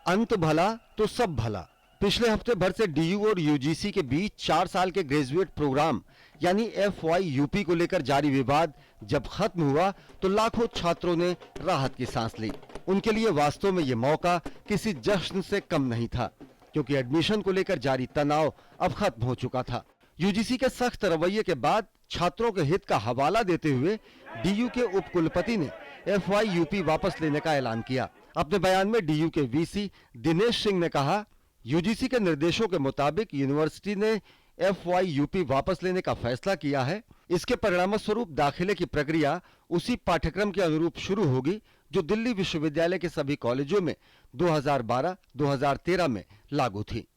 अंत भला तो सब भला। पिछले हफ्ते भर से डीयू और यूजीसी के बीच 4 साल के ग्रेजुएट प्रोग्राम यानी FY यूपी को लेकर जारी विवाद जब खत्म हुआ तो लाखों छात्रों ने राहत की सांस ली। उनके लिए वास्तव में ये मौका किसी जश्न से कम नहीं था, क्योंकि एडमिशन को लेकर जारी तनाव अब खत्म हो चुका था। यूजीसी के सख्त रवैये के बाद छात्रों के हित का हवाला देते हुए डीयू के उपकुलपति ने FY यूपी वापस लेने का ऐलान किया। अपने बयान में डीयू के वीसी दिनेश सिंह ने कहा, यूजीसी के निर्देशों के मुताबिक यूनिवर्सिटी ने FY यूपी वापस लेने का फैसला किया है। इसके परिणाम स्वरूप दाखिले की प्रक्रिया उसी पाठ्यक्रम के अनुरूप शुरू होगी जो दिल्ली विश्वविद्यालय के सभी कॉलेजों में 2012-2013 में लागू थी।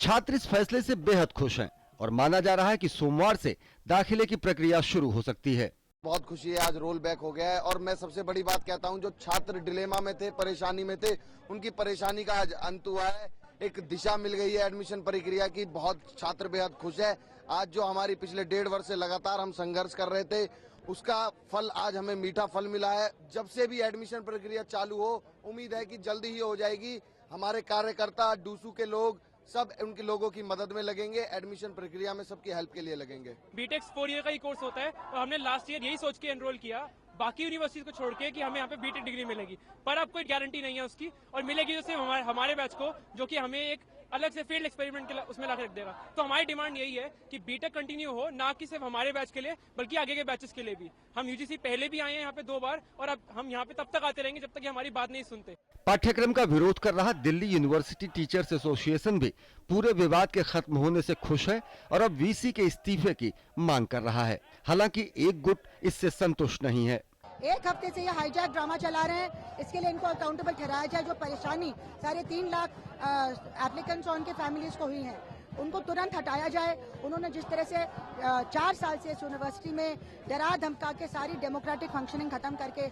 छात्र इस फैसले से बेहद खुश हैं और माना जा रहा है कि सोमवार से दाखिले की प्रक्रिया शुरू हो सकती है। बहुत खुशी है, आज रोल बैक हो गया है और मैं सबसे बड़ी बात कहता हूं, जो छात्र डिलेमा में थे, परेशानी में थे, उनकी परेशानी का आज अंत हुआ है। एक दिशा मिल गई है एडमिशन प्रक्रिया की। बहुत छात्र बेहद खुश है। आज जो हमारी पिछले 1.5 वर्ष से लगातार हम संघर्ष कर रहे थे, उसका फल आज हमें मीठा फल मिला है। जब से भी एडमिशन प्रक्रिया चालू हो, उम्मीद है कि जल्दी ही हो जाएगी। हमारे कार्यकर्ता, डूसू के लोग सब उनके लोगों की मदद में लगेंगे, एडमिशन प्रक्रिया में सबकी हेल्प के लिए लगेंगे। बीटेक 4 ईयर का ही कोर्स होता है और हमने लास्ट ईयर यही सोच के एनरोल किया बाकी यूनिवर्सिटीज को छोड़ के कि हमें यहाँ पे बीटेक डिग्री मिलेगी, पर अब कोई गारंटी नहीं है उसकी, और मिलेगी तो सिर्फ हमारे बैच को, जो कि हमें एक अलग से फील्ड एक्सपेरिमेंट के उसमें ला रख देगा। तो हमारी डिमांड यही है कि बीटेक कंटिन्यू हो, ना कि सिर्फ हमारे बैच के लिए बल्कि आगे के बैचेस के लिए भी। हम यूजीसी पहले भी आए हैं यहाँ पे 2 बार और अब हम यहाँ पे तब तक आते रहेंगे जब तक कि हमारी बात नहीं सुनते। पाठ्यक्रम का विरोध कर रहा दिल्ली यूनिवर्सिटी टीचर्स एसोसिएशन भी पूरे विवाद के खत्म होने से खुश है और अब वीसी के इस्तीफे की मांग कर रहा है। हालांकि एक गुट इससे संतुष्ट नहीं है। 1 हफ्ते से ये हाईजैक ड्रामा चला रहे हैं, इसके लिए इनको अकाउंटेबल ठहराया जाए। जो परेशानी 3.5 लाख एप्लीकेंट्स और उनके फैमिलीज को हुई है, उनको तुरंत हटाया जाए। उन्होंने जिस तरह से 4 साल से इस यूनिवर्सिटी में डरा धमका के सारी डेमोक्रेटिक फंक्शनिंग खत्म करके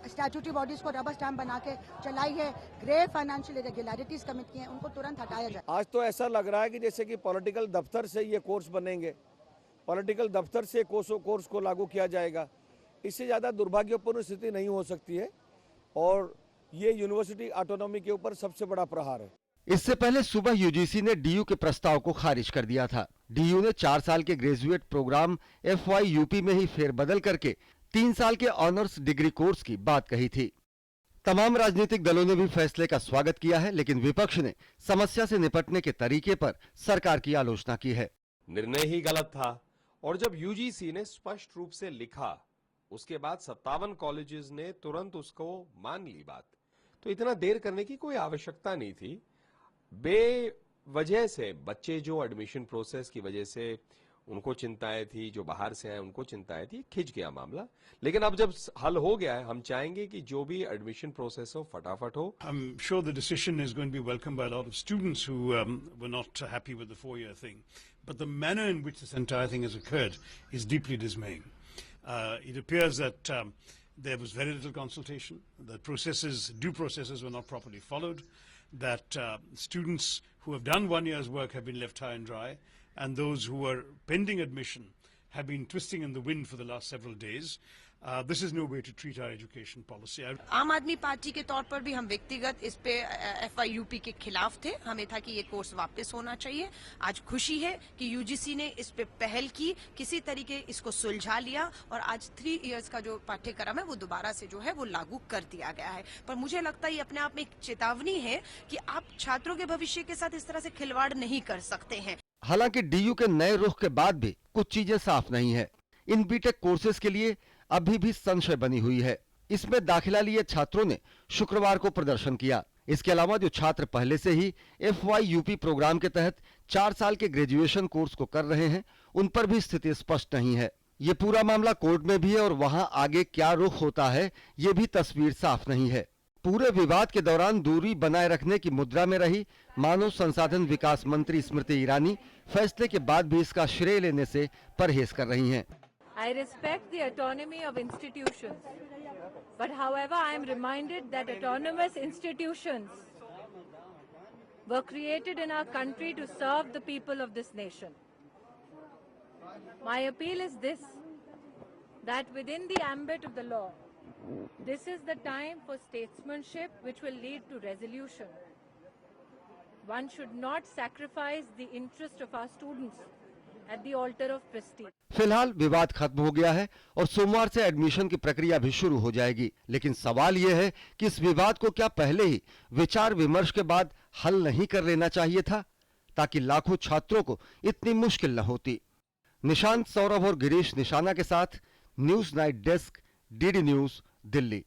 स्टैट्यूटरी बॉडीज को रबर स्टैम्प बना के चलाई है, ग्रेव फाइनेंशियल इरेगुलरिटीज कमिट की हैं, उनको तुरंत हटाया जाए। आज तो ऐसा लग रहा है कि जैसे कि पॉलिटिकल दफ्तर से ये कोर्स बनेंगे, पॉलिटिकल दफ्तर से कोर्स को लागू किया जाएगा। इससे ज़्यादा दुर्भाग्यपूर्ण स्थिति नहीं हो सकती है और ये यूनिवर्सिटी ऑटोनॉमी के ऊपर सबसे बड़ा प्रहार है। इससे पहले सुबह यूजीसी ने डीयू के प्रस्ताव को खारिज कर दिया था। डीयू ने 4 साल के ग्रेजुएट प्रोग्राम FY यूपी में ही फेरबदल करके 3 साल के ऑनर्स डिग्री कोर्स की बात कही थी। तमाम राजनीतिक दलों ने भी फैसले का स्वागत किया है, लेकिन विपक्ष ने समस्या से निपटने के तरीके पर सरकार की आलोचना की है। निर्णय ही गलत था और जब यूजीसी ने स्पष्ट रूप से लिखा, उसके बाद 57 कॉलेजेस ने तुरंत उसको मान ली बात, तो इतना देर करने की कोई आवश्यकता नहीं थी। बेवजह से बच्चे जो एडमिशन प्रोसेस की वजह से उनको चिंताएं थी, जो बाहर से आए उनको चिंताएं थी, खिंच गया मामला। लेकिन अब जब हल हो गया है, हम चाहेंगे कि जो भी एडमिशन प्रोसेस हो फटाफट हो। I'm sure the decision is going to be welcomed by a lot of students who were not happy with the 4-year thing, but the manner in which this entire thing has occurred is deeply dismaying. It appears that there was very little consultation, that due processes were not properly followed, that students who have done 1 year's work have been left high and dry, and those who were pending admission have been twisting in the wind for the last several days. This is no way to treat our education policy. आम आदमी party के तौर पर भी हम व्यक्तिगत इस पे FY यूपी के खिलाफ थे। हमें था कि ये कोर्स वापस होना चाहिए। आज खुशी है कि यूजीसी ने इस पे पहल की, किसी तरीके इसको सुलझा लिया और आज 3 इयर्स का जो पाठ्यक्रम है वो दोबारा से जो है वो लागू कर दिया गया है। पर मुझे लगता है ये अपने आप में एक चेतावनी है कि आप छात्रों के भविष्य के साथ इस तरह से खिलवाड़ नहीं कर सकते हैं। हालांकि डीयू के नए रुख के बाद भी कुछ चीजें साफ नहीं है। इन बीटेक कोर्सेज के लिए अभी भी संशय बनी हुई है। इसमें दाखिला लिए छात्रों ने शुक्रवार को प्रदर्शन किया। इसके अलावा जो छात्र पहले से ही FY यूपी प्रोग्राम के तहत 4 साल के ग्रेजुएशन कोर्स को कर रहे हैं, उन पर भी स्थिति स्पष्ट नहीं है। ये पूरा मामला कोर्ट में भी है और वहां आगे क्या रुख होता है, ये भी तस्वीर साफ नहीं है। पूरे विवाद के दौरान दूरी बनाए रखने की मुद्रा में रही मानव संसाधन विकास मंत्री स्मृति ईरानी फैसले के बाद भी इसका श्रेय लेने से परहेज कर रही हैं। I respect the autonomy of institutions, but however I am reminded that autonomous institutions were created in our country to serve the people of this nation. My appeal is this, that within the ambit of the law, This is the time for statesmanship which will lead to resolution. One should not sacrifice the interest of our students at the altar of prestige. फिलहाल विवाद खत्म हो गया है और सोमवार से admission की प्रक्रिया भी शुरू हो जाएगी, लेकिन सवाल यह है कि इस विवाद को क्या पहले ही विचार विमर्श के बाद हल नहीं कर लेना चाहिए था, ताकि लाखों छात्रों को इतनी मुश्किल न होती। निशांत, सौरभ और गिरीश निशाना के साथ news night desk, DD news, Delhi.